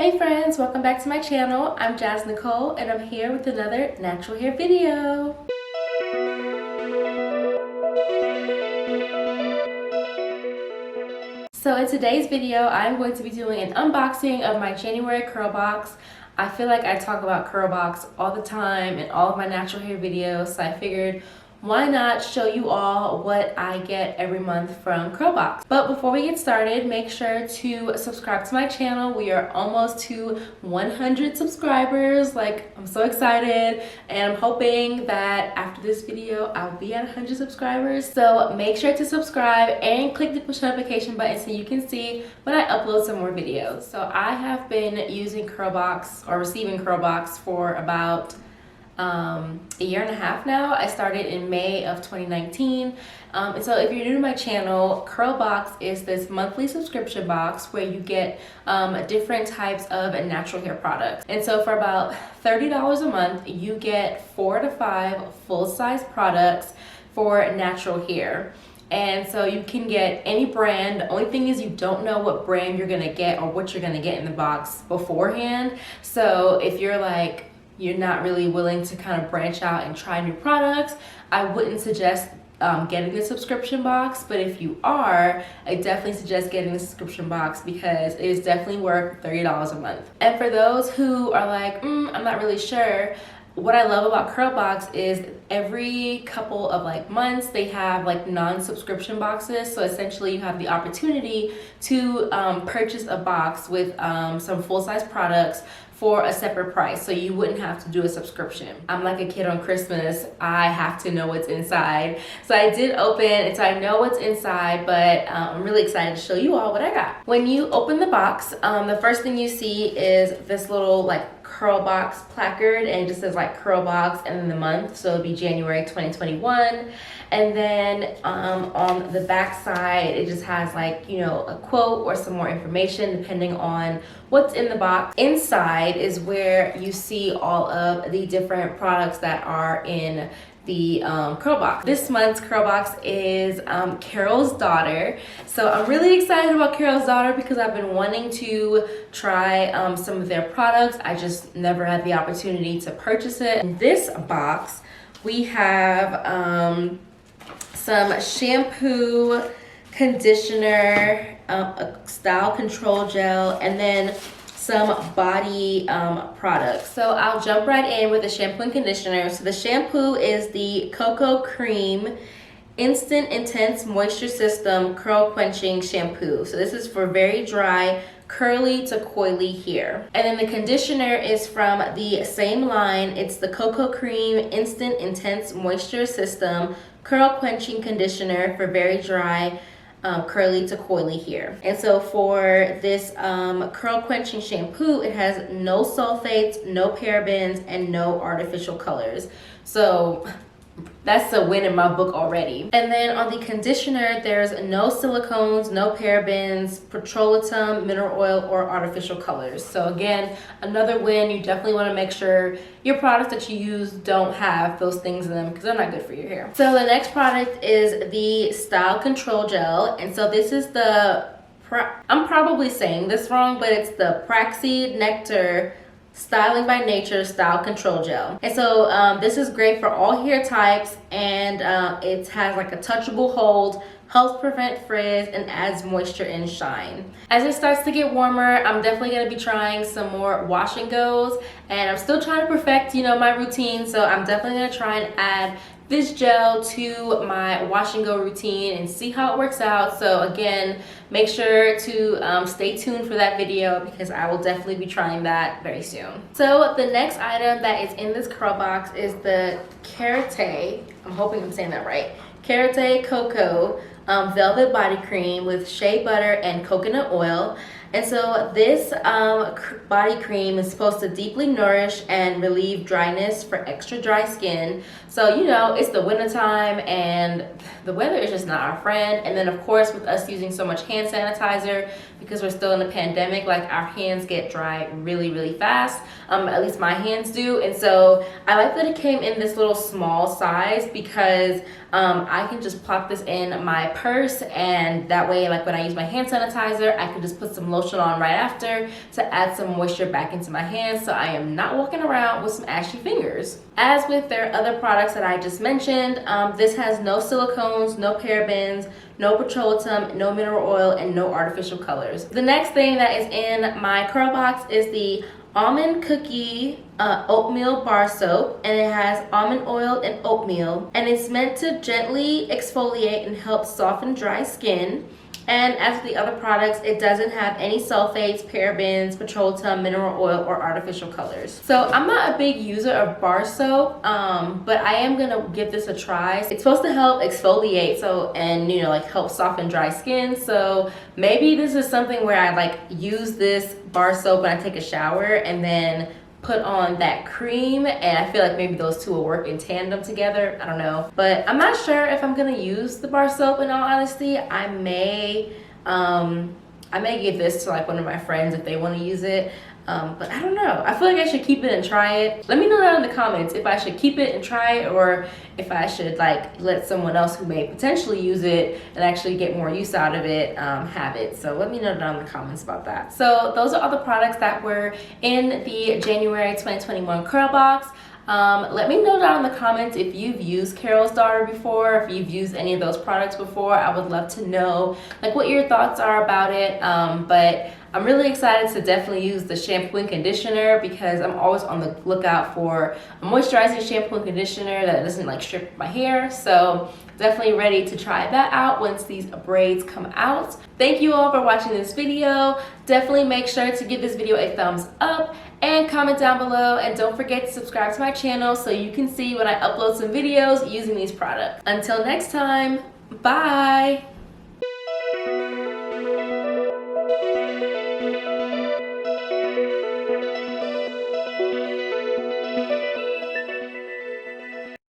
Hey friends, welcome back to my channel. I'm Jas Nicole and I'm here with another natural hair video. So in today's video, I'm going to be doing an unboxing of my January CurlBox. I feel like I talk about CurlBox all the time in all of my natural hair videos, so I figured why not show you all what I get every month from CurlBox. But before we get started, make sure to subscribe to my channel. We are almost to 100 subscribers. I'm so excited, and I'm hoping that after this video I'll be at 100 subscribers. So make sure to subscribe and click the push notification button so you can see when I upload some more videos. So I have been using CurlBox or receiving CurlBox for about a year and a half now. I started in May of 2019. And so if you're new to my channel, CurlBox is this monthly subscription box where you get different types of natural hair products. And so for about $30 a month, you get 4 to 5 full-size products for natural hair. And so you can get any brand. The only thing is you don't know what brand you're gonna get or what you're gonna get in the box beforehand. So if you're not really willing to kind of branch out and try new products, I wouldn't suggest getting the subscription box. But if you are, I definitely suggest getting the subscription box because it is definitely worth $30 a month. And for those who are like, I'm not really sure, what I love about CurlBox is every couple of months they have non-subscription boxes. So essentially you have the opportunity to purchase a box with some full-size products for a separate price, so you wouldn't have to do a subscription. I'm like a kid on Christmas. I have to know what's inside. So I did open, and so I know what's inside, but I'm really excited to show you all what I got. When you open the box, the first thing you see is this little CurlBox placard, and it just says CurlBox and then the month, so it'll be January 2021. And then on the back side, it just has a quote or some more information depending on what's in the box. Inside is where you see all of the different products that are in the CurlBox. This month's CurlBox is Carol's Daughter. So I'm really excited about Carol's Daughter because I've been wanting to try some of their products. I just never had the opportunity to purchase it. In this box, we have some shampoo, conditioner, a style control gel, and then some body products. So I'll jump right in with the shampoo and conditioner. So the shampoo is the Cocoa Cream Instant Intense Moisture System Curl Quenching Shampoo. So this is for very dry, curly to coily hair. And then the conditioner is from the same line. It's the Cocoa Cream Instant Intense Moisture System Curl Quenching Conditioner for very dry, curly to coily hair. And so for this curl quenching shampoo, it has no sulfates, no parabens, and no artificial colors. So that's a win in my book already. And then on the conditioner, there's no silicones, no parabens, petroleum, mineral oil, or artificial colors. So again, another win. You definitely want to make sure your products that you use don't have those things in them because they're not good for your hair. So the next product is the Style Control Gel. And so this is I'm probably saying this wrong, but it's the Proxy Nectar Styling by Nature Style Control Gel. And so this is great for all hair types, and it has a touchable hold, helps prevent frizz, and adds moisture and shine. As it starts to get warmer, I'm definitely going to be trying some more wash and goes, and I'm still trying to perfect my routine, so I'm definitely going to try and add this gel to my wash and go routine and see how it works out. So again, make sure to stay tuned for that video because I will definitely be trying that very soon. So the next item that is in this CurlBox is the Kerate, I'm hoping I'm saying that right, Kerate Cocoa Velvet Body Cream with shea butter and coconut oil. And so this body cream is supposed to deeply nourish and relieve dryness for extra dry skin. So it's the winter time and the weather is just not our friend. And then of course with us using so much hand sanitizer, because we're still in the pandemic, our hands get dry really, really fast. At least my hands do. And so I like that it came in this little small size because I can just plop this in my purse, and that way when I use my hand sanitizer, I can just put some lotion lotion on right after to add some moisture back into my hands so I am not walking around with some ashy fingers. As with their other products that I just mentioned, this has no silicones, no parabens, no petroleum, no mineral oil, and no artificial colors. The next thing that is in my CurlBox is the Almond Cookie Oatmeal Bar Soap, and it has almond oil and oatmeal, and it's meant to gently exfoliate and help soften dry skin. And as with the other products, it doesn't have any sulfates, parabens, petroleum, mineral oil, or artificial colors. So I'm not a big user of bar soap, but I am gonna give this a try. It's supposed to help exfoliate, and like help soften dry skin. So maybe this is something where I like use this bar soap when I take a shower and then put on that cream, and I feel like maybe those two will work in tandem together. I don't know, but I'm not sure if I'm gonna use the bar soap. In all honesty, I may give this to like one of my friends if they want to use it, but I don't know. I feel like I should keep it and try it. Let me know down in the comments if I should keep it and try it, or if I should like let someone else who may potentially use it and actually get more use out of it have it. So let me know down in the comments about that. So those are all the products that were in the January 2021 CurlBox. Let me know down in the comments if you've used Carol's Daughter before, if you've used any of those products before. I would love to know like what your thoughts are about it. But I'm really excited to definitely use the shampoo and conditioner because I'm always on the lookout for a moisturizing shampoo and conditioner that doesn't like strip my hair. So definitely ready to try that out once these braids come out. Thank you all for watching this video. Definitely make sure to give this video a thumbs up and comment down below, and don't forget to subscribe to my channel so you can see when I upload some videos using these products. Until next time, bye.